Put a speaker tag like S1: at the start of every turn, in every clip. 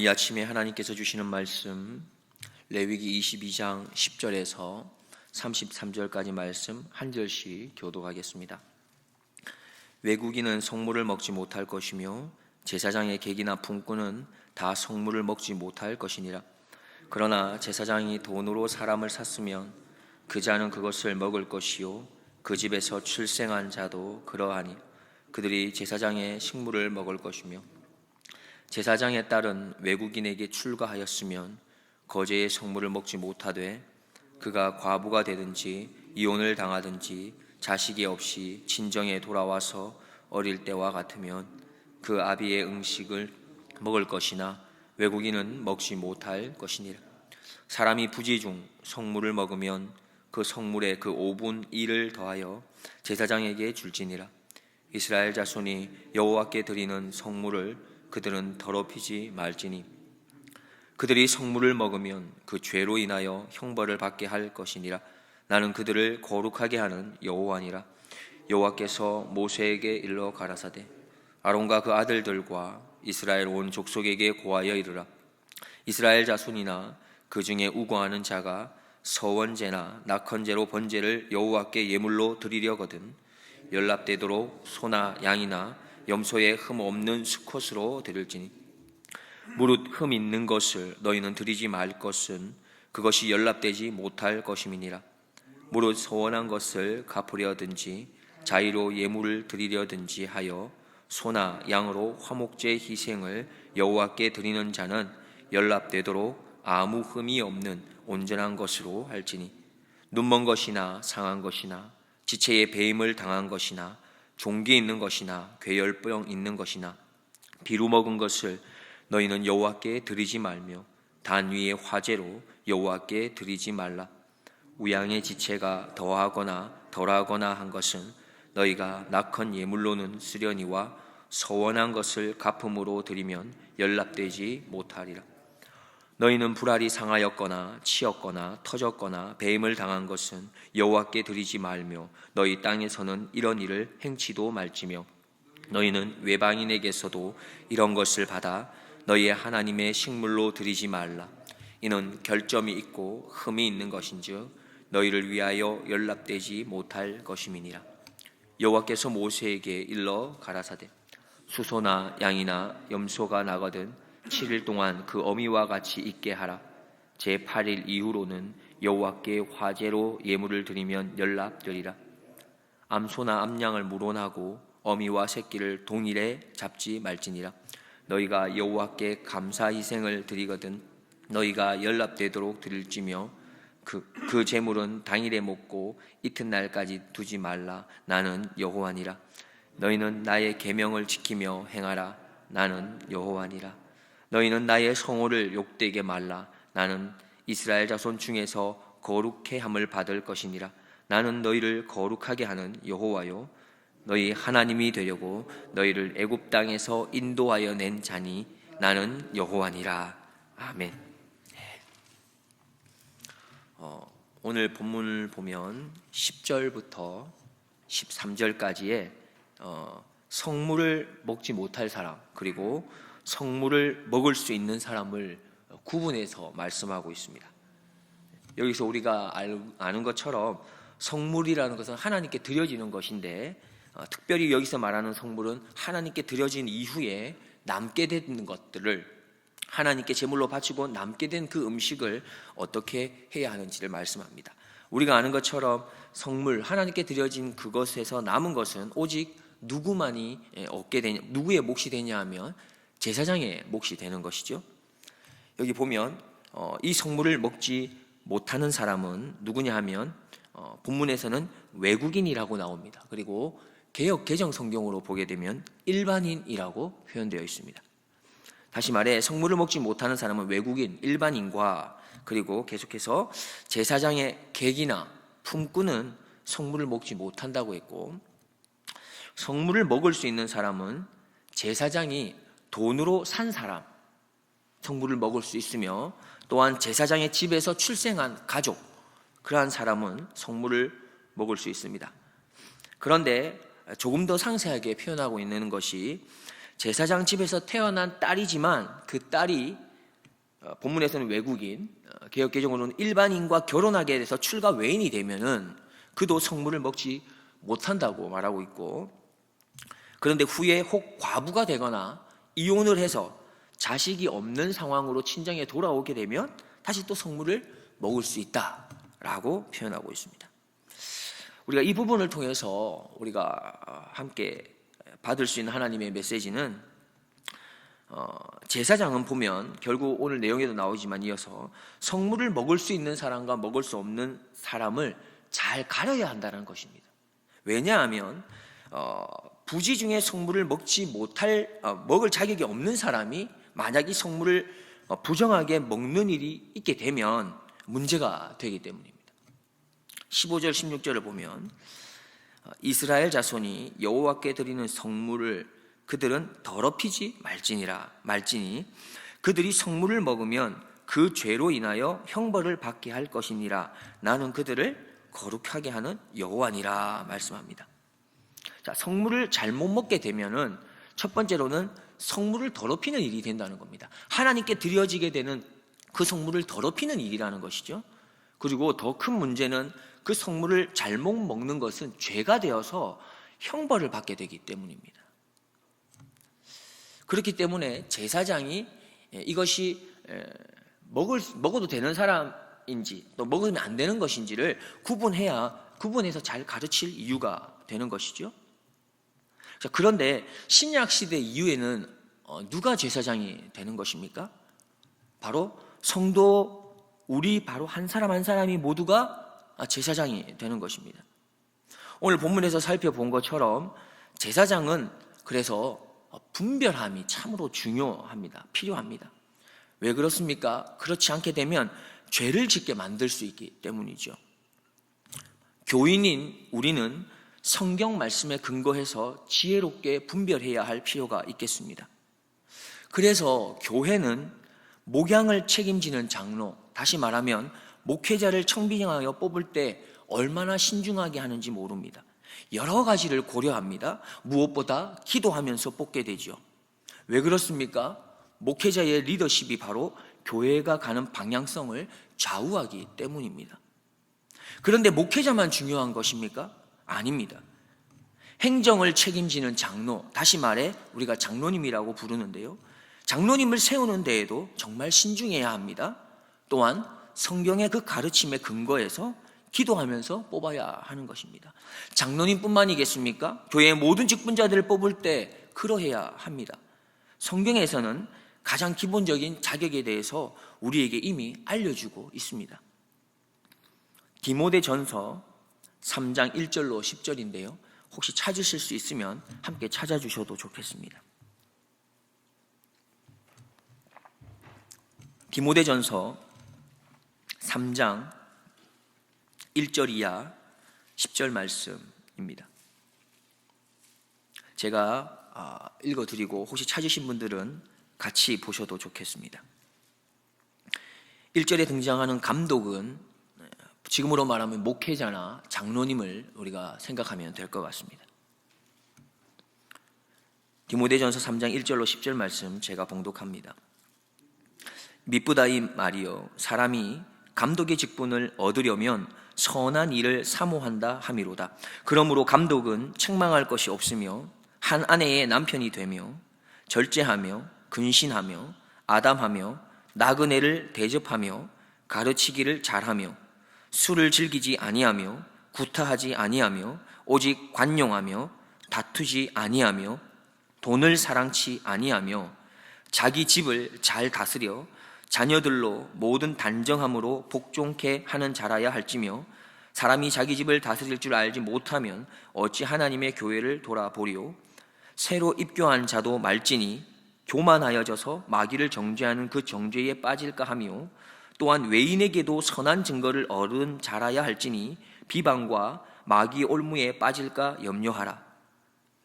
S1: 오늘 이 아침에 하나님께서 주시는 말씀 레위기 22장 10절에서 33절까지 말씀 한 절씩 교독하겠습니다. 외국인은 성물을 먹지 못할 것이며 제사장의 객이나 품꾼은 다 성물을 먹지 못할 것이니라. 그러나 제사장이 돈으로 사람을 샀으면 그 자는 그것을 먹을 것이요 그 집에서 출생한 자도 그러하니 그들이 제사장의 식물을 먹을 것이며 제사장의 딸은 외국인에게 출가하였으면 거제의 성물을 먹지 못하되 그가 과부가 되든지 이혼을 당하든지 자식이 없이 친정에 돌아와서 어릴 때와 같으면 그 아비의 음식을 먹을 것이나 외국인은 먹지 못할 것이니라. 사람이 부지 중 성물을 먹으면 그 성물의 그 5분 1을 더하여 제사장에게 줄지니라. 이스라엘 자손이 여호와께 드리는 성물을 그들은 더럽히지 말지니 그들이 성물을 먹으면 그 죄로 인하여 형벌을 받게 할 것이니라. 나는 그들을 거룩하게 하는 여호와니라. 여호와께서 모세에게 일러 가라사대 아론과 그 아들들과 이스라엘 온 족속에게 고하여 이르라. 이스라엘 자손이나 그 중에 우고하는 자가 서원제나 낙헌제로 번제를 여호와께 예물로 드리려거든 연납되도록 소나 양이나 염소에 흠 없는 수컷으로 드릴지니 무릇 흠 있는 것을 너희는 드리지 말 것은 그것이 연납되지 못할 것임이니라. 무릇 서원한 것을 갚으려든지 자의로 예물을 드리려든지 하여 소나 양으로 화목제 희생을 여호와께 드리는 자는 연납되도록 아무 흠이 없는 온전한 것으로 할지니 눈먼 것이나 상한 것이나 지체에 배임을 당한 것이나 종기 있는 것이나 괴열병 있는 것이나 비루 먹은 것을 너희는 여호와께 드리지 말며 단 위에 화제로 여호와께 드리지 말라. 우양의 지체가 더하거나 덜하거나 한 것은 너희가 낙헌 예물로는 쓰려니와 서원한 것을 갚음으로 드리면 연납되지 못하리라. 너희는 불알이 상하였거나 치였거나 터졌거나 배임을 당한 것은 여호와께 드리지 말며 너희 땅에서는 이런 일을 행치도 말지며 너희는 외방인에게서도 이런 것을 받아 너희의 하나님의 식물로 드리지 말라. 이는 결점이 있고 흠이 있는 것인즉 너희를 위하여 연납되지 못할 것임이니라. 여호와께서 모세에게 일러 가라사대 수소나 양이나 염소가 나거든 7일 동안 그 어미와 같이 있게 하라. 제8일 이후로는 여호와께 화제로 예물을 드리면 연납되리라. 암소나 암양을 물원하고 어미와 새끼를 동일에 잡지 말지니라. 너희가 여호와께 감사 희생을 드리거든 너희가 연납되도록 드릴지며 그 제물은 당일에 먹고 이튿날까지 두지 말라. 나는 여호와니라. 너희는 나의 계명을 지키며 행하라. 나는 여호와니라. 너희는 나의 성호를 욕되게 말라. 나는 이스라엘 자손 중에서 거룩해 함을 받을 것이니라. 나는 너희를 거룩하게 하는 여호와요 너희 하나님이 되려고 너희를 애굽 땅에서 인도하여 낸 자니 나는 여호와니라. 아멘. 오늘 본문을 보면 10절부터 13절까지의 성물을 먹지 못할 사람 그리고 성물을 먹을 수 있는 사람을 구분해서 말씀하고 있습니다. 여기서 우리가 아는 것처럼 성물이라는 것은 하나님께 드려지는 것인데 특별히 여기서 말하는 성물은 하나님께 드려진 이후에 남게 되는 것들을 하나님께 제물로 바치고 남게 된 그 음식을 어떻게 해야 하는지를 말씀합니다. 우리가 아는 것처럼 성물, 하나님께 드려진 그것에서 남은 것은 오직 누구만이 얻게 되냐, 누구의 몫이 되냐 하면 제사장의 몫이 되는 것이죠. 여기 보면 이 성물을 먹지 못하는 사람은 누구냐 하면 본문에서는 외국인이라고 나옵니다. 그리고 개역 개정 성경으로 보게 되면 일반인이라고 표현되어 있습니다. 다시 말해 성물을 먹지 못하는 사람은 외국인, 일반인과 그리고 계속해서 제사장의 객이나 품꾼은 성물을 먹지 못한다고 했고 성물을 먹을 수 있는 사람은 제사장이 돈으로 산 사람 성물을 먹을 수 있으며 또한 제사장의 집에서 출생한 가족 그러한 사람은 성물을 먹을 수 있습니다. 그런데 조금 더 상세하게 표현하고 있는 것이 제사장 집에서 태어난 딸이지만 그 딸이 본문에서는 외국인, 개역개정으로는 일반인과 결혼하게 돼서 출가 외인이 되면은 그도 성물을 먹지 못한다고 말하고 있고, 그런데 후에 혹 과부가 되거나 이혼을 해서 자식이 없는 상황으로 친정에 돌아오게 되면 다시 또 성물을 먹을 수 있다라고 표현하고 있습니다. 우리가 이 부분을 통해서 우리가 함께 받을 수 있는 하나님의 메시지는, 제사장은 보면 결국 오늘 내용에도 나오지만 이어서 성물을 먹을 수 있는 사람과 먹을 수 없는 사람을 잘 가려야 한다는 것입니다. 왜냐하면 부지 중에 성물을 먹을 자격이 없는 사람이 만약 이 성물을 부정하게 먹는 일이 있게 되면 문제가 되기 때문입니다. 15절 16절을 보면 이스라엘 자손이 여호와께 드리는 성물을 그들은 더럽히지 말지니 그들이 성물을 먹으면 그 죄로 인하여 형벌을 받게 할 것이니라. 나는 그들을 거룩하게 하는 여호와니라 말씀합니다. 자, 성물을 잘못 먹게 되면은 첫 번째로는 성물을 더럽히는 일이 된다는 겁니다. 하나님께 드려지게 되는 그 성물을 더럽히는 일이라는 것이죠. 그리고 더 큰 문제는 그 성물을 잘못 먹는 것은 죄가 되어서 형벌을 받게 되기 때문입니다. 그렇기 때문에 제사장이 이것이 먹어도 되는 사람인지 또 먹으면 안 되는 것인지를 구분해서 잘 가르칠 이유가 되는 것이죠. 자, 그런데 신약 시대 이후에는 누가 제사장이 되는 것입니까? 바로 성도, 우리 바로 한 사람 한 사람이 모두가 제사장이 되는 것입니다. 오늘 본문에서 살펴본 것처럼 제사장은 그래서 분별함이 참으로 중요합니다. 필요합니다. 왜 그렇습니까? 그렇지 않게 되면 죄를 짓게 만들 수 있기 때문이죠. 교인인 우리는 성경 말씀에 근거해서 지혜롭게 분별해야 할 필요가 있겠습니다. 그래서 교회는 목양을 책임지는 장로, 다시 말하면 목회자를 청빙하여 뽑을 때 얼마나 신중하게 하는지 모릅니다. 여러 가지를 고려합니다. 무엇보다 기도하면서 뽑게 되죠. 왜 그렇습니까? 목회자의 리더십이 바로 교회가 가는 방향성을 좌우하기 때문입니다. 그런데 목회자만 중요한 것입니까? 아닙니다. 행정을 책임지는 장로, 다시 말해 우리가 장로님이라고 부르는데요, 장로님을 세우는 데에도 정말 신중해야 합니다. 또한 성경의 그 가르침에 근거해서 기도하면서 뽑아야 하는 것입니다. 장로님뿐만이겠습니까? 교회의 모든 직분자들을 뽑을 때 그러해야 합니다. 성경에서는 가장 기본적인 자격에 대해서 우리에게 이미 알려주고 있습니다. 디모데전서 3장 1절로 10절인데요. 혹시 찾으실 수 있으면 함께 찾아주셔도 좋겠습니다. 디모데전서 3장 1절 이하 10절 말씀입니다. 제가 읽어드리고 혹시 찾으신 분들은 같이 보셔도 좋겠습니다. 1절에 등장하는 감독은 지금으로 말하면 목회자나 장로님을 우리가 생각하면 될 것 같습니다. 디모데전서 3장 1절로 10절 말씀 제가 봉독합니다. 미쁘다이 말이여, 사람이 감독의 직분을 얻으려면 선한 일을 사모한다 함이로다. 그러므로 감독은 책망할 것이 없으며 한 아내의 남편이 되며 절제하며 근신하며 아담하며 나그네를 대접하며 가르치기를 잘하며 술을 즐기지 아니하며 구타하지 아니하며 오직 관용하며 다투지 아니하며 돈을 사랑치 아니하며 자기 집을 잘 다스려 자녀들로 모든 단정함으로 복종케 하는 자라야 할지며, 사람이 자기 집을 다스릴 줄 알지 못하면 어찌 하나님의 교회를 돌아보리요. 새로 입교한 자도 말지니 교만하여져서 마귀를 정죄하는 그 정죄에 빠질까 하며, 또한 외인에게도 선한 증거를 얻은 자라야 할지니 비방과 마귀 올무에 빠질까 염려하라.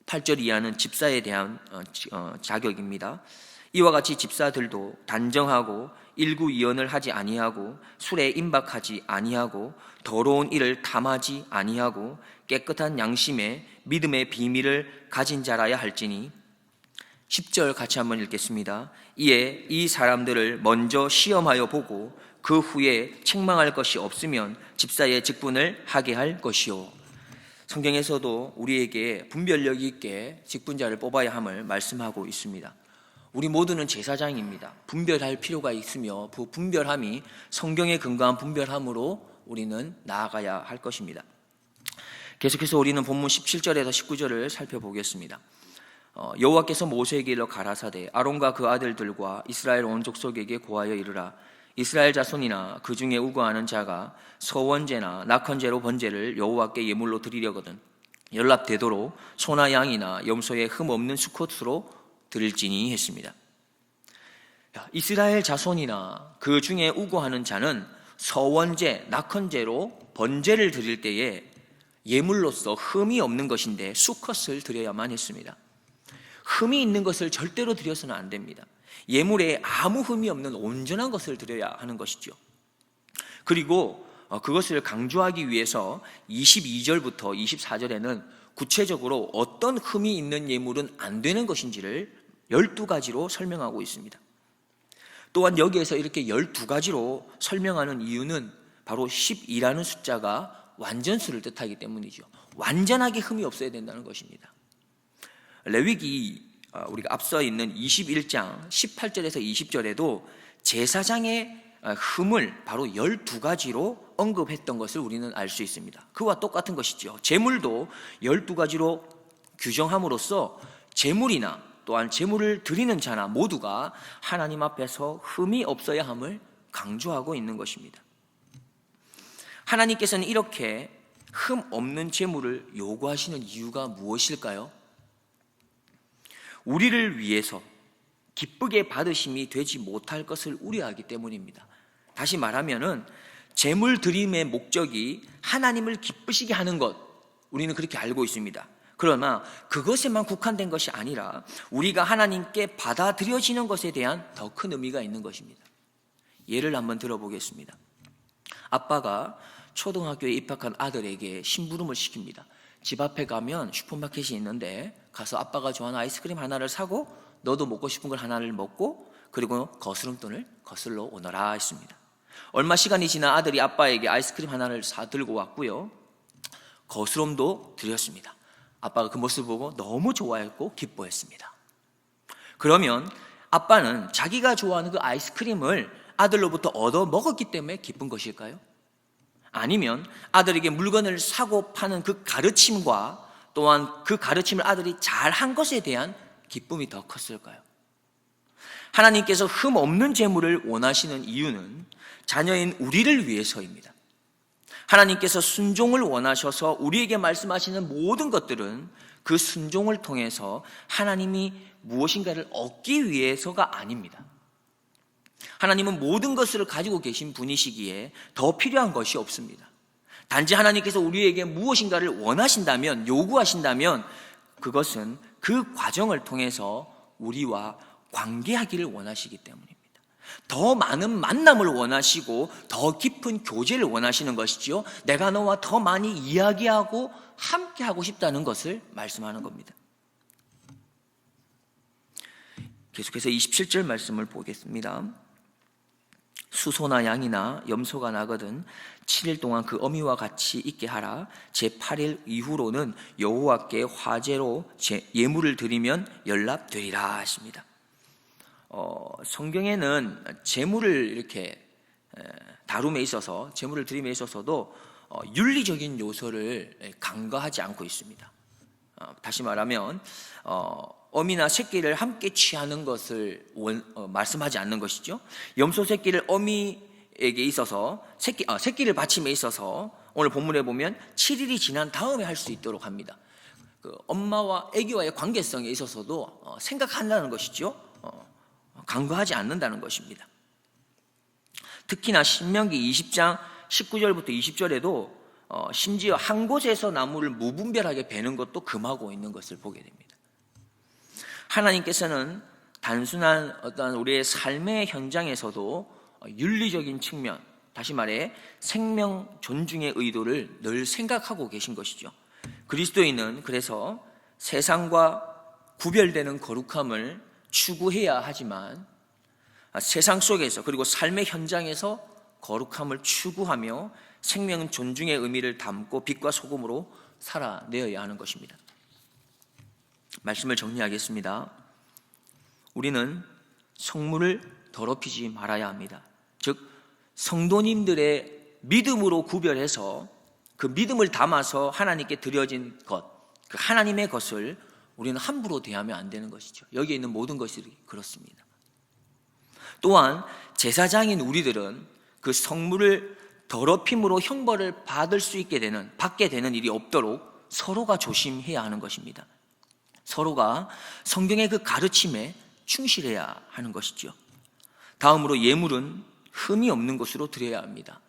S1: 8절 이하는 집사에 대한 자격입니다. 이와 같이 집사들도 단정하고 일구이연을 하지 아니하고 술에 임박하지 아니하고 더러운 일을 탐하지 아니하고 깨끗한 양심에 믿음의 비밀을 가진 자라야 할지니, 10절 같이 한번 읽겠습니다. 이에 이 사람들을 먼저 시험하여 보고 그 후에 책망할 것이 없으면 집사의 직분을 하게 할 것이요. 성경에서도 우리에게 분별력 있게 직분자를 뽑아야 함을 말씀하고 있습니다. 우리 모두는 제사장입니다. 분별할 필요가 있으며 그 분별함이 성경에 근거한 분별함으로 우리는 나아가야 할 것입니다. 계속해서 우리는 본문 17절에서 19절을 살펴보겠습니다. 여호와께서 모세에게 일러 가라사대 아론과 그 아들들과 이스라엘 온 족속에게 고하여 이르라. 이스라엘 자손이나 그 중에 우거하는 자가 서원제나 낙헌제로 번제를 여호와께 예물로 드리려거든 연락되도록 소나 양이나 염소에 흠 없는 수컷으로 드릴지니 했습니다. 이스라엘 자손이나 그 중에 우거하는 자는 서원제, 낙헌제로 번제를 드릴 때에 예물로서 흠이 없는 것인데 수컷을 드려야만 했습니다. 흠이 있는 것을 절대로 드려서는 안 됩니다. 예물에 아무 흠이 없는 온전한 것을 드려야 하는 것이죠. 그리고 그것을 강조하기 위해서 22절부터 24절에는 구체적으로 어떤 흠이 있는 예물은 안 되는 것인지를 12가지로 설명하고 있습니다. 또한 여기에서 이렇게 12가지로 설명하는 이유는 바로 12라는 숫자가 완전수를 뜻하기 때문이죠. 완전하게 흠이 없어야 된다는 것입니다. 레위기 우리가 앞서 있는 21장 18절에서 20절에도 제사장의 흠을 바로 12가지로 언급했던 것을 우리는 알 수 있습니다. 그와 똑같은 것이죠. 제물도 12가지로 규정함으로써 제물이나 또한 제물을 드리는 자나 모두가 하나님 앞에서 흠이 없어야 함을 강조하고 있는 것입니다. 하나님께서는 이렇게 흠 없는 제물을 요구하시는 이유가 무엇일까요? 우리를 위해서 기쁘게 받으심이 되지 못할 것을 우려하기 때문입니다. 다시 말하면은 제물 드림의 목적이 하나님을 기쁘시게 하는 것, 우리는 그렇게 알고 있습니다. 그러나 그것에만 국한된 것이 아니라 우리가 하나님께 받아들여지는 것에 대한 더 큰 의미가 있는 것입니다. 예를 한번 들어보겠습니다. 아빠가 초등학교에 입학한 아들에게 심부름을 시킵니다. 집 앞에 가면 슈퍼마켓이 있는데 가서 아빠가 좋아하는 아이스크림 하나를 사고 너도 먹고 싶은 걸 하나를 먹고 그리고 거스름돈을 거슬러 오너라 했습니다. 얼마 시간이 지나 아들이 아빠에게 아이스크림 하나를 사들고 왔고요. 거스름도 드렸습니다. 아빠가 그 모습을 보고 너무 좋아했고 기뻐했습니다. 그러면 아빠는 자기가 좋아하는 그 아이스크림을 아들로부터 얻어 먹었기 때문에 기쁜 것일까요? 아니면 아들에게 물건을 사고 파는 그 가르침과 또한 그 가르침을 아들이 잘한 것에 대한 기쁨이 더 컸을까요? 하나님께서 흠 없는 제물을 원하시는 이유는 자녀인 우리를 위해서입니다. 하나님께서 순종을 원하셔서 우리에게 말씀하시는 모든 것들은 그 순종을 통해서 하나님이 무엇인가를 얻기 위해서가 아닙니다. 하나님은 모든 것을 가지고 계신 분이시기에 더 필요한 것이 없습니다. 단지 하나님께서 우리에게 무엇인가를 원하신다면, 요구하신다면 그것은 그 과정을 통해서 우리와 관계하기를 원하시기 때문입니다. 더 많은 만남을 원하시고 더 깊은 교제를 원하시는 것이지요. 내가 너와 더 많이 이야기하고 함께하고 싶다는 것을 말씀하는 겁니다. 계속해서 27절 말씀을 보겠습니다. 수소나 양이나 염소가 나거든 7일 동안 그 어미와 같이 있게 하라. 제8일 이후로는 여호와께 화제로 예물을 드리면 연락되리라 하십니다. 성경에는 제물을 이렇게 다룸에 있어서 제물을 드림에 있어서도 윤리적인 요소를 간과하지 않고 있습니다. 다시 말하면 어미나 새끼를 함께 취하는 것을 말씀하지 않는 것이죠. 염소 새끼를 어미에게 있어서 새끼를 바침에 있어서 오늘 본문에 보면 7일이 지난 다음에 할 수 있도록 합니다. 그 엄마와 아기와의 관계성에 있어서도 생각한다는 것이죠. 간과하지 않는다는 것입니다. 특히나 신명기 20장 19절부터 20절에도 심지어 한 곳에서 나무를 무분별하게 베는 것도 금하고 있는 것을 보게 됩니다. 하나님께서는 단순한 어떤 우리의 삶의 현장에서도 윤리적인 측면, 다시 말해 생명 존중의 의도를 늘 생각하고 계신 것이죠. 그리스도인은 그래서 세상과 구별되는 거룩함을 추구해야 하지만 세상 속에서 그리고 삶의 현장에서 거룩함을 추구하며 생명 존중의 의미를 담고 빛과 소금으로 살아내어야 하는 것입니다. 말씀을 정리하겠습니다. 우리는 성물을 더럽히지 말아야 합니다. 즉 성도님들의 믿음으로 구별해서 그 믿음을 담아서 하나님께 드려진 것, 그 하나님의 것을 우리는 함부로 대하면 안 되는 것이죠. 여기에 있는 모든 것이 그렇습니다. 또한 제사장인 우리들은 그 성물을 더럽힘으로 형벌을 받게 되는 일이 없도록 서로가 조심해야 하는 것입니다. 서로가 성경의 그 가르침에 충실해야 하는 것이죠. 다음으로 예물은 흠이 없는 것으로 드려야 합니다.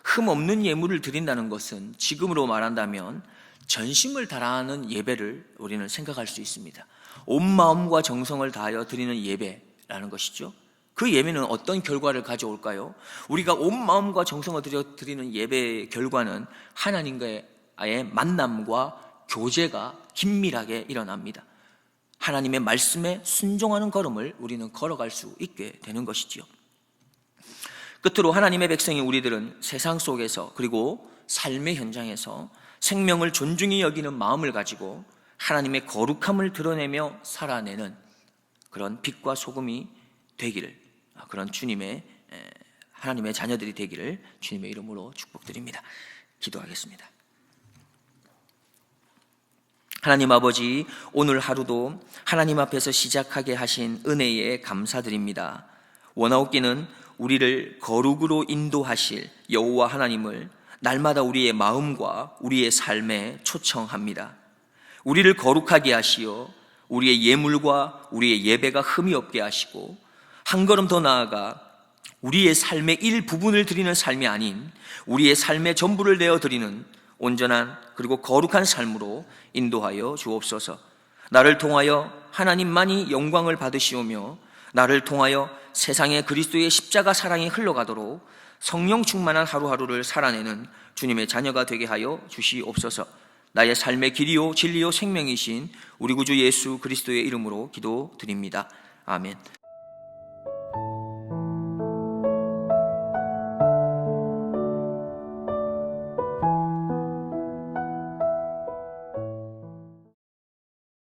S1: 흠 없는 예물을 드린다는 것은 지금으로 말한다면 전심을 다하는 예배를 우리는 생각할 수 있습니다. 온 마음과 정성을 다하여 드리는 예배라는 것이죠. 그 예배는 어떤 결과를 가져올까요? 우리가 온 마음과 정성을 들여 드리는 예배의 결과는 하나님과의 만남과 교제가 긴밀하게 일어납니다. 하나님의 말씀에 순종하는 걸음을 우리는 걸어갈 수 있게 되는 것이지요. 끝으로 하나님의 백성인 우리들은 세상 속에서 그리고 삶의 현장에서 생명을 존중히 여기는 마음을 가지고 하나님의 거룩함을 드러내며 살아내는 그런 빛과 소금이 되기를, 그런 하나님의 자녀들이 되기를 주님의 이름으로 축복드립니다. 기도하겠습니다. 하나님 아버지, 오늘 하루도 하나님 앞에서 시작하게 하신 은혜에 감사드립니다. 원하옵기는 우리를 거룩으로 인도하실 여호와 하나님을 날마다 우리의 마음과 우리의 삶에 초청합니다. 우리를 거룩하게 하시어 우리의 예물과 우리의 예배가 흠이 없게 하시고 한 걸음 더 나아가 우리의 삶의 일부분을 드리는 삶이 아닌 우리의 삶의 전부를 내어드리는 온전한 그리고 거룩한 삶으로 인도하여 주옵소서. 나를 통하여 하나님만이 영광을 받으시오며 나를 통하여 세상에 그리스도의 십자가 사랑이 흘러가도록 성령 충만한 하루하루를 살아내는 주님의 자녀가 되게 하여 주시옵소서. 나의 삶의 길이요 진리요 생명이신 우리 구주 예수 그리스도의 이름으로 기도드립니다. 아멘.